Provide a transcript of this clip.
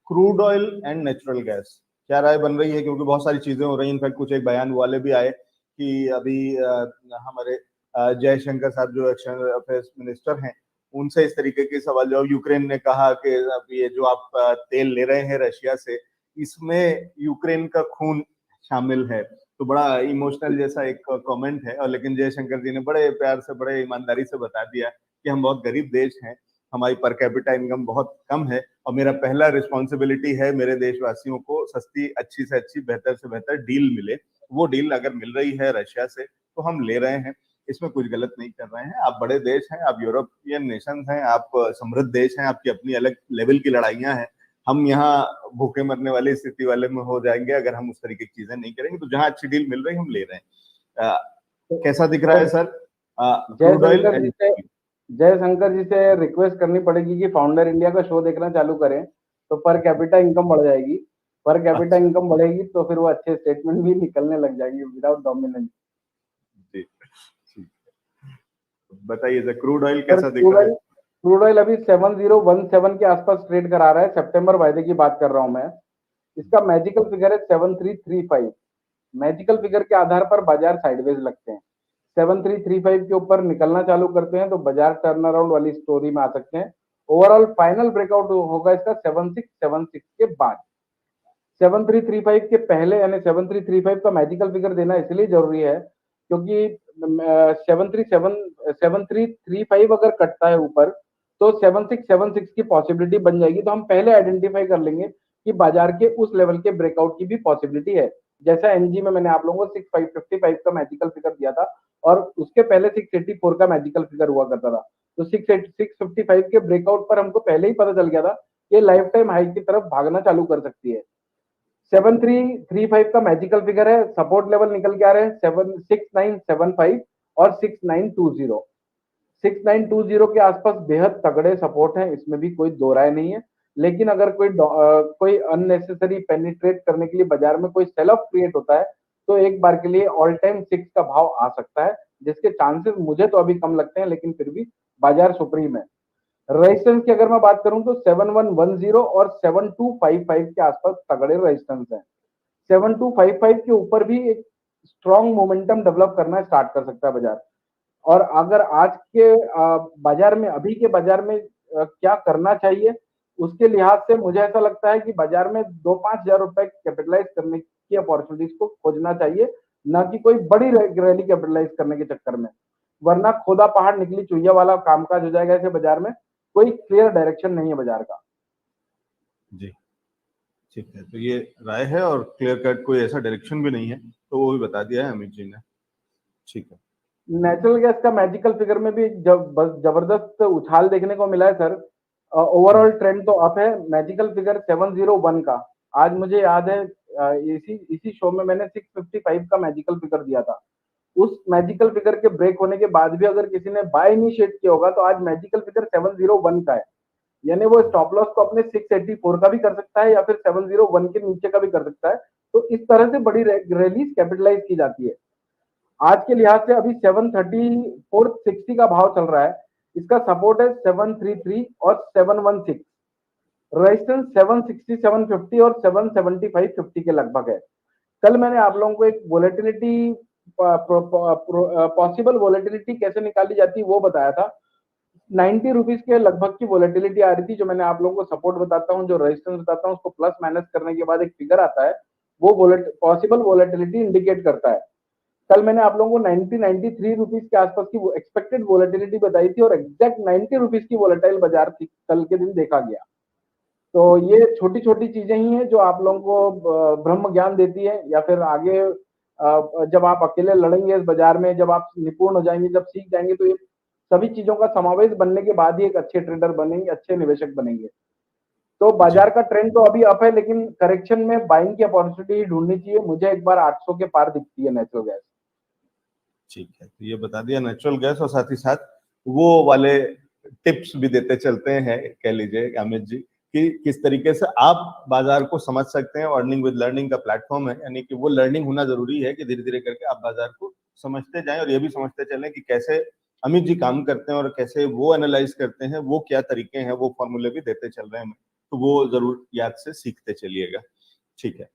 Crude oil and natural gas, क्या राय बन रही है? क्योंकि बहुत सारी चीजें हो रही हैं, इनफैक्ट कुछ एक बयान वाले भी आए कि अभी हमारे जयशंकर साहब जो एक्सटर्नल अफेयर्स मिनिस्टर हैं, उनसे इस तरीके के सवाल जवाब। यूक्रेन ने कहा कि अब ये जो आप तेल ले रहे हैं रशिया से, इसमें यूक्रेन का खून शामिल है। तो बड़ा इमोशनल जैसा एक कमेंट है, और लेकिन जयशंकर जी ने बड़े प्यार से, बड़े ईमानदारी से बता दिया कि हम बहुत गरीब देश हैं, हमारी पर कैपिटा इनकम बहुत कम है, और मेरा पहला रिस्पॉन्सिबिलिटी है मेरे देशवासियों को सस्ती, अच्छी से अच्छी, बेहतर से बेहतर डील मिले। वो डील अगर मिल रही है रशिया से तो हम ले रहे हैं, इसमें कुछ गलत नहीं कर रहे हैं। आप बड़े देश हैं, आप यूरोपियन नेशन हैं, आप समृद्ध देश हैं, आपकी अपनी अलग लेवल की लड़ाइयां हैं। हम यहाँ भूखे मरने वाली स्थिति वाले में हो जाएंगे अगर हम उस तरीके की चीजें नहीं करेंगे। तो जहां अच्छी डील मिल रही है हम ले रहे हैं। कैसा दिख रहा है sir crude oil Jaishankar ji and? से जयशंकर जी से रिक्वेस्ट करनी पड़ेगी कि फाउंडर इंडिया का शो देखना चालू करें, तो पर कैपिटा इनकम बढ़ जाएगी। पर कैपिटा अच्छा इनकम बढ़ेगी तो फिर वो अच्छे स्टेटमेंट भी निकलने लग जाएगी विदाउट डोमिनेंस। जी, ठीक। बताइए सर, क्रूड ऑयल सर कैसा दिख रहा है? क्रूड ऑयल अभी 7017 के आसपास ट्रेड करा रहा है। सितंबर वायदे की बात कर रहा हूं मैं। इसका मैजिकल फिगर है 7335। मैजिकल फिगर के आधार पर बाजार साइडवेज लगते हैं। 7335 के ऊपर निकलना चालू करते हैं तो बाजार टर्न अराउंड वाली स्टोरी में आ सकते हैं। ओवरऑल फाइनल ब्रेकआउट होगा इसका 7676 के बाद। 7335 के पहले यानी 7335 का मैजिकल फिगर देना इसलिए जरूरी है क्योंकि 7335 अगर कटता है ऊपर तो 7676 की पॉसिबिलिटी बन जाएगी। तो हम पहले आइडेंटिफाई कर लेंगे कि बाजार के उस लेवल के ब्रेकआउट की भी पॉसिबिलिटी है। जैसा एनजी में मैंने आप लोगों को 6555 का मैजिकल फिगर दिया था और उसके पहले 684 का मैजिकल फिगर हुआ करता था। तो 655 के ब्रेकआउट पर हमको पहले ही पता चल गया था कि लाइफ टाइम हाई की तरफ भागना चालू कर सकती है। 7335 का मैजिकल फिगर है। सपोर्ट लेवल निकल के आ रहे हैं 6975 और 6920। 6920 के आसपास बेहद तगड़े सपोर्ट हैं, इसमें भी कोई दो राय नहीं है। लेकिन अगर कोई अननेसेसरी पेनिट्रेट करने के लिए बाजार में कोई सेल ऑफ क्रिएट होता है तो एक बार के लिए ऑल टाइम 6 का भाव आ सकता है, जिसके चांसेस मुझे तो अभी कम लगते हैं, लेकिन फिर भी बाजार सुप्रीम है। रेजिस्टेंस की अगर मैं बात करूं तो 7110 और 7255 के आसपास तगड़े रेजिस्टेंस हैं। 7255 के ऊपर भी एक स्ट्रॉन्ग मोमेंटम डेवलप करना स्टार्ट कर सकता है बाजार। और अगर आज के बाजार में, अभी के बाजार में क्या करना चाहिए, उसके लिहाज से मुझे ऐसा लगता है कि बाजार में 2-5 हजार रुपए कैपिटलाइज करने की अपॉर्चुनिटीज को खोजना चाहिए, ना कि कोई बड़ी रैली कैपिटलाइज करने के चक्कर में। वरना खोदा पहाड़ निकली चुईया वाला कामकाज हो जाएगा ऐसे बाजार में। कोई क्लियर डायरेक्शन नहीं है बाजार का। जी, ठीक है। तो ये राय है और क्लियर कट कोई ऐसा डायरेक्शन भी नहीं है, तो वो भी बता दिया है अमित जी ने। ठीक है। नेचुरल गैस का मैजिकल फिगर में भी जबरदस्त उछाल देखने को मिला है सर। ओवरऑल ट्रेंड तो अप है। मैजिकल फिगर 701 का, आज मुझे याद है इसी इसी शो में मैंने 655 का मैजिकल फिगर दिया था। उस मैजिकल फिगर के ब्रेक होने के बाद भी अगर किसी ने बाय इनिशिएट किया होगा तो आज मैजिकल फिगर 701 का है। यानी वो स्टॉप लॉस को अपने 684 का भी कर सकता है या फिर 701 के नीचे का भी कर सकता है। तो इस तरह से बड़ी रैलीज कैपिटलाइज की जाती है। आज के लिहाज से अभी 73460 का भाव चल रहा है। इसका सपोर्ट है 733 और 716। रेजिस्टेंस 760, 750 और 775-50 के लगभग है। कल मैंने आप लोगों को एक वोलेटिलिटी, पॉसिबल वोलेटिलिटी कैसे निकाली जाती है वो बताया था। 90 रुपीज के लगभग की वोलेटिलिटी आ रही थी, जो मैंने आप लोगों को सपोर्ट बताता हूँ, जो रेजिस्टेंस बताता हूँ, उसको प्लस माइनस करने के बाद एक फिगर आता है, वो पॉसिबल वोलेटिलिटी इंडिकेट करता है। कल मैंने आप लोगों को 93 रुपीज के आसपास की एक्सपेक्टेड वोलेटिलिटी बताई थी और एग्जैक्ट 90 रुपीज की वोलेटाइल बाजार थी, कल के दिन देखा गया। तो ये छोटी छोटी चीजें ही हैं जो आप लोगों को ब्रह्म ज्ञान देती है, या फिर आगे जब आप अकेले लड़ेंगे इस बाजार में, जब आप निपुण हो जाएंगे, जब सीख जाएंगे, तो ये सभी चीजों का समावेश बनने के बाद ही एक अच्छे ट्रेडर बनेंगे, अच्छे निवेशक बनेंगे। तो जी, बाजार का ट्रेंड तो अभी अप है, लेकिन करेक्शन में बाइंग की अपॉर्चुनिटी ढूंढनी चाहिए। मुझे एक बार 800 के पार दिखती है नेचुरल गैस। ठीक है। तो ये बता दिया नेचुरल गैस, और साथ ही साथ वो वाले टिप्स भी देते चलते हैं, कह लीजिए अमित जी, कि किस तरीके से आप बाजार को समझ सकते हैं। अर्निंग विद लर्निंग का प्लेटफॉर्म है, यानी कि वो लर्निंग होना जरूरी है कि धीरे धीरे करके आप बाजार को समझते जाएं, और ये भी समझते चलें कि कैसे अमित जी काम करते हैं और कैसे वो एनालाइज करते हैं, वो क्या तरीके हैं, वो फॉर्मूले भी देते चल रहे हैं तो वो जरूर याद से सीखते चलिएगा। ठीक है।